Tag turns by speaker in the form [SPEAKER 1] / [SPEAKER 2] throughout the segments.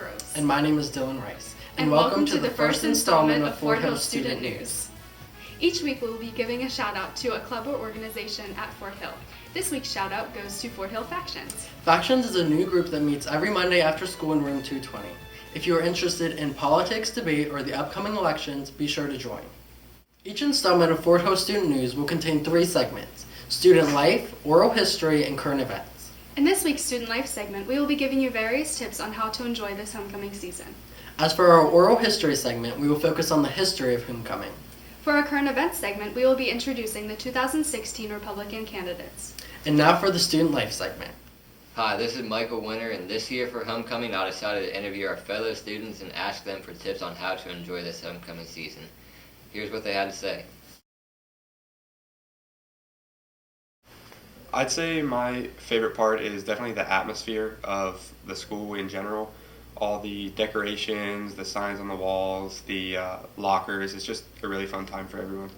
[SPEAKER 1] Groves.
[SPEAKER 2] And my name is Dylan Rice.
[SPEAKER 1] And welcome to the first installment of Fort Hill Student News. Each week we'll be giving a shout out to a club or organization at Fort Hill. This week's shout out goes to Fort Hill Factions.
[SPEAKER 2] Factions is a new group that meets every Monday after school in room 220. If you are interested in politics, debate, or the upcoming elections, be sure to join. Each installment of Fort Hill Student News will contain 3 segments: student life, oral history, and current events.
[SPEAKER 1] In this week's Student Life segment, we will be giving you various tips on how to enjoy this homecoming season.
[SPEAKER 2] As for our oral history segment, we will focus on the history of homecoming.
[SPEAKER 1] For our current events segment, we will be introducing the 2016 Republican candidates.
[SPEAKER 2] And now for the student life segment.
[SPEAKER 3] Hi, this is Michael Winter, and this year for homecoming, I decided to interview our fellow students and ask them for tips on how to enjoy this homecoming season. Here's what they had to say.
[SPEAKER 4] I'd say my favorite part is definitely the atmosphere of the school in general. All the decorations, the signs on the walls, the lockers. It's just a really fun time for everyone.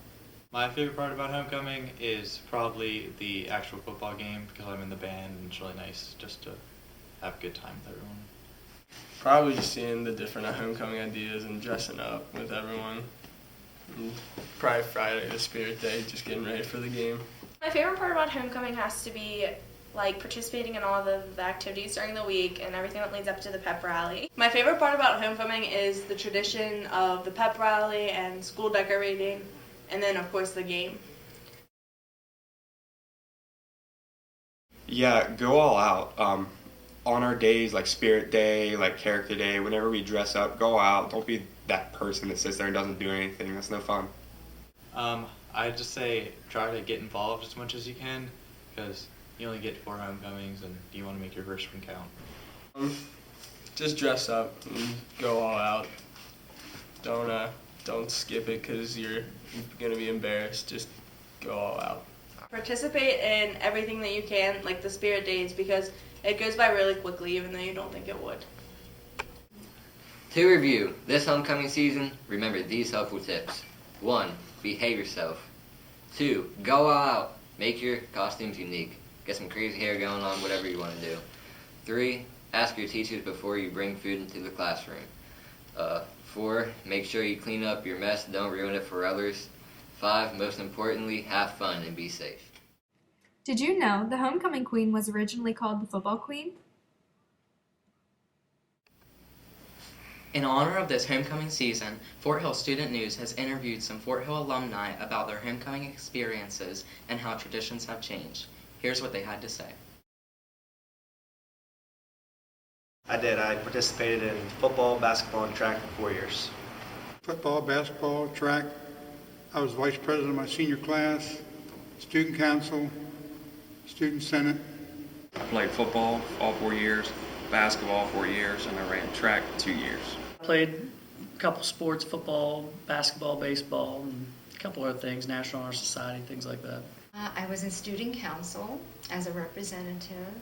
[SPEAKER 5] My favorite part about homecoming is probably the actual football game because I'm in the band and it's really nice just to have a good time with everyone.
[SPEAKER 6] Probably just seeing the different homecoming ideas and dressing up with everyone. And probably Friday, the Spirit Day, just getting ready for the game.
[SPEAKER 7] My favorite part about homecoming has to be like participating in all of the activities during the week and everything that leads up to the pep rally. My favorite part about homecoming is the tradition of the pep rally and school decorating, and then of course the game.
[SPEAKER 4] Yeah, go all out. On our days like Spirit Day, like Character Day, whenever we dress up, go out. Don't be that person that sits there and doesn't do anything. That's no fun.
[SPEAKER 5] I'd just say try to get involved as much as you can because you only get 4 homecomings and you want to make your first one count.
[SPEAKER 6] Just dress up and go all out. Don't skip it because you're gonna be embarrassed. Just go all out.
[SPEAKER 7] Participate in everything that you can, like the Spirit Days, because it goes by really quickly even though you don't think it would.
[SPEAKER 3] To review, this homecoming season, remember these helpful tips. 1. Behave yourself. 2. Go all out. Make your costumes unique. Get some crazy hair going on, whatever you want to do. 3. Ask your teachers before you bring food into the classroom. 4. Make sure you clean up your mess. Don't ruin it for others. 5. Most importantly, have fun and be safe.
[SPEAKER 8] Did you know the homecoming queen was originally called the football queen?
[SPEAKER 9] In honor of this homecoming season, Fort Hill Student News has interviewed some Fort Hill alumni about their homecoming experiences and how traditions have changed. Here's what they had to say.
[SPEAKER 10] I did. I participated in football, basketball, and track for 4 years.
[SPEAKER 11] Football, basketball, track. I was vice president of my senior class, student council, student senate.
[SPEAKER 12] I played football all 4 years, basketball 4 years, and I ran track 2 years.
[SPEAKER 13] Played a couple sports, football, basketball, baseball, and a couple other things, National Honor Society, things like that.
[SPEAKER 14] I was in student council as a representative.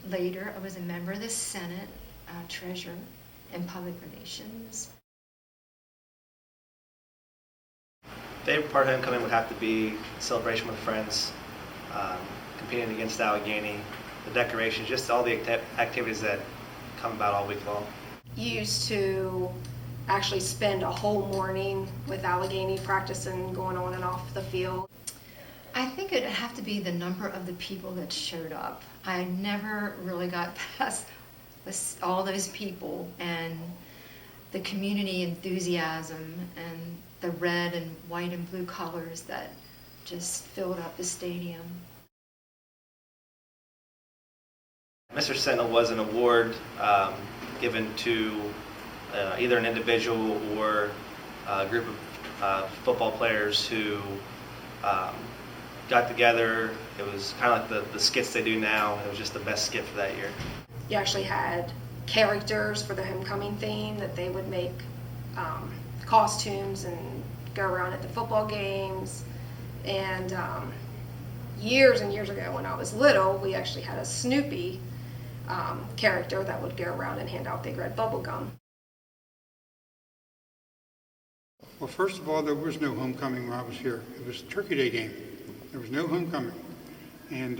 [SPEAKER 14] Later, I was a member of the Senate, treasurer, and public relations.
[SPEAKER 10] Favorite part of homecoming would have to be celebration with friends, competing against Allegheny, the decorations, just all the activities that come about all week long.
[SPEAKER 15] Used to actually spend a whole morning with Allegheny practicing going on and off the field.
[SPEAKER 14] I think it'd have to be the number of the people that showed up. I never really got past all those people and the community enthusiasm and the red and white and blue colors that just filled up the stadium.
[SPEAKER 10] Mr. Sentinel was an award given to either an individual or a group of football players who got together. It was kind of like the skits they do now. It was just the best skit for that year.
[SPEAKER 15] You actually had characters for the homecoming theme that they would make costumes and go around at the football games. And years and years ago when I was little, we actually had a Snoopy character that would go around and hand out big red bubble gum.
[SPEAKER 11] Well, first of all, there was no homecoming when I was here. It was Turkey Day game. There was no homecoming. And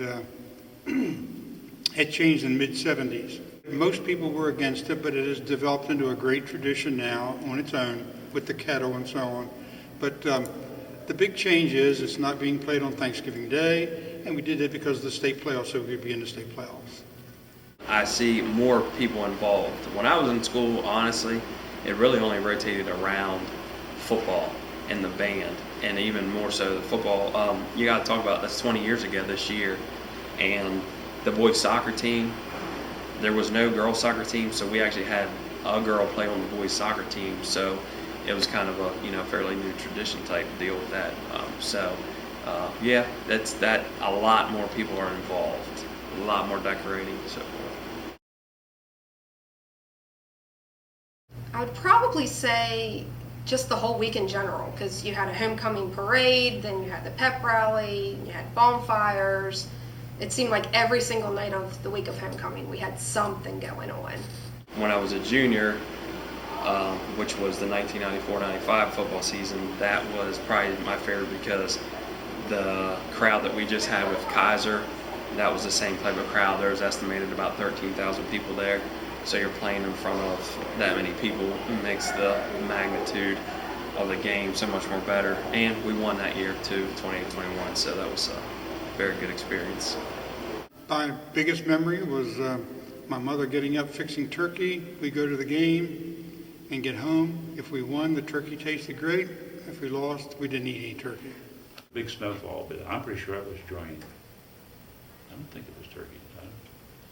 [SPEAKER 11] it changed in the mid-'70s. Most people were against it, but it has developed into a great tradition now on its own with the kettle and so on. But the big change is it's not being played on Thanksgiving Day, and we did it because of the state playoffs, so we could be in the state playoffs.
[SPEAKER 12] I see more people involved. When I was in school, honestly, it really only rotated around football and the band, and even more so the football. You got to talk about that's 20 years ago this year, and the boys soccer team, there was no girls soccer team, so we actually had a girl play on the boys soccer team, so it was kind of a fairly new tradition type deal with that. Yeah, that's that. A lot more people are involved, a lot more decorating, so forth.
[SPEAKER 15] I would probably say just the whole week in general, because you had a homecoming parade, then you had the pep rally, you had bonfires. It seemed like every single night of the week of homecoming we had something going on.
[SPEAKER 12] When I was a junior, which was the 1994-95 football season, that was probably my favorite because the crowd that we just had with Kaiser, that was the same type of crowd. There was estimated about 13,000 people there. So you're playing in front of that many people. It makes the magnitude of the game so much more better. And we won that year too, 2021, so that was a very good experience.
[SPEAKER 11] My biggest memory was my mother getting up fixing turkey. We go to the game and get home. If we won, the turkey tasted great. If we lost, we didn't eat any turkey.
[SPEAKER 16] Big snowfall, but I'm pretty sure it was drained. I don't think it was turkey.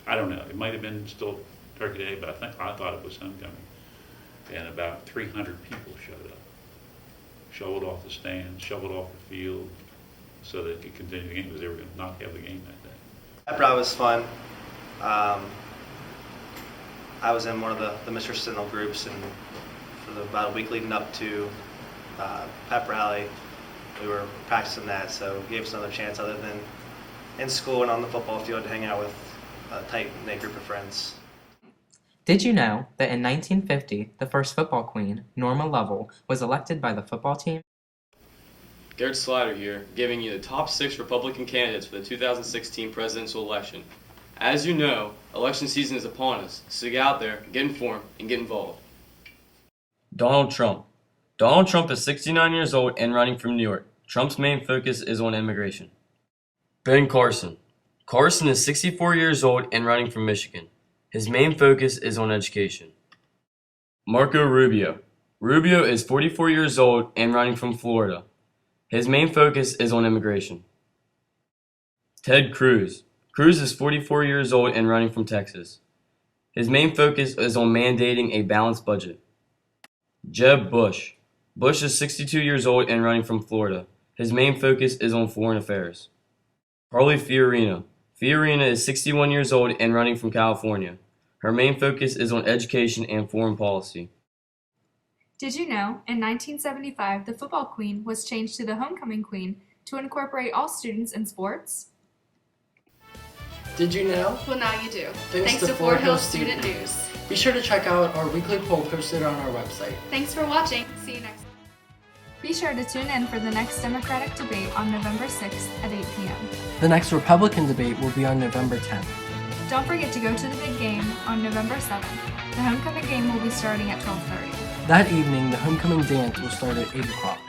[SPEAKER 16] I don't know. It might have been still Turkey Day, but I thought it was homecoming. And about 300 people showed up. Shoveled off the stands, shoveled off the field, so they could continue the game because they were going to not have the game that day.
[SPEAKER 10] Pep rally was fun. I was in one of the Mr. Sentinel groups, and for about a week leading up to pep rally, we were practicing that, so it gave us another chance other than in school and on the football field to hang out with a tight-knit group of friends.
[SPEAKER 9] Did you know that in 1950, the first football queen, Norma Lovell, was elected by the football team?
[SPEAKER 17] Garrett Slider here, giving you the top 6 Republican candidates for the 2016 presidential election. As you know, election season is upon us, so get out there, get informed, and get involved.
[SPEAKER 18] Donald Trump. Donald Trump is 69 years old and running from New York. Trump's main focus is on immigration. Ben Carson. Carson is 64 years old and running from Michigan. His main focus is on education. Marco Rubio. Rubio is 44 years old and running from Florida. His main focus is on immigration. Ted Cruz. Cruz is 44 years old and running from Texas. His main focus is on mandating a balanced budget. Jeb Bush. Bush is 62 years old and running from Florida. His main focus is on foreign affairs. Carly Fiorina. Fiorina is 61 years old and running from California. Her main focus is on education and foreign policy.
[SPEAKER 8] Did you know, in 1975, the football queen was changed to the homecoming queen to incorporate all students in sports?
[SPEAKER 2] Did you know?
[SPEAKER 1] Well, now you do.
[SPEAKER 2] Thanks
[SPEAKER 1] to Fort Hill Student News.
[SPEAKER 2] Be sure to check out our weekly poll posted on our website.
[SPEAKER 1] Thanks for watching. See you next time.
[SPEAKER 8] Be sure to tune in for the next Democratic debate on November 6th at 8 p.m.
[SPEAKER 2] The next Republican debate will be on November 10th.
[SPEAKER 8] Don't forget to go to the big game on November 7th. The homecoming game will be starting at 12:30.
[SPEAKER 2] That evening, the homecoming dance will start at 8 o'clock.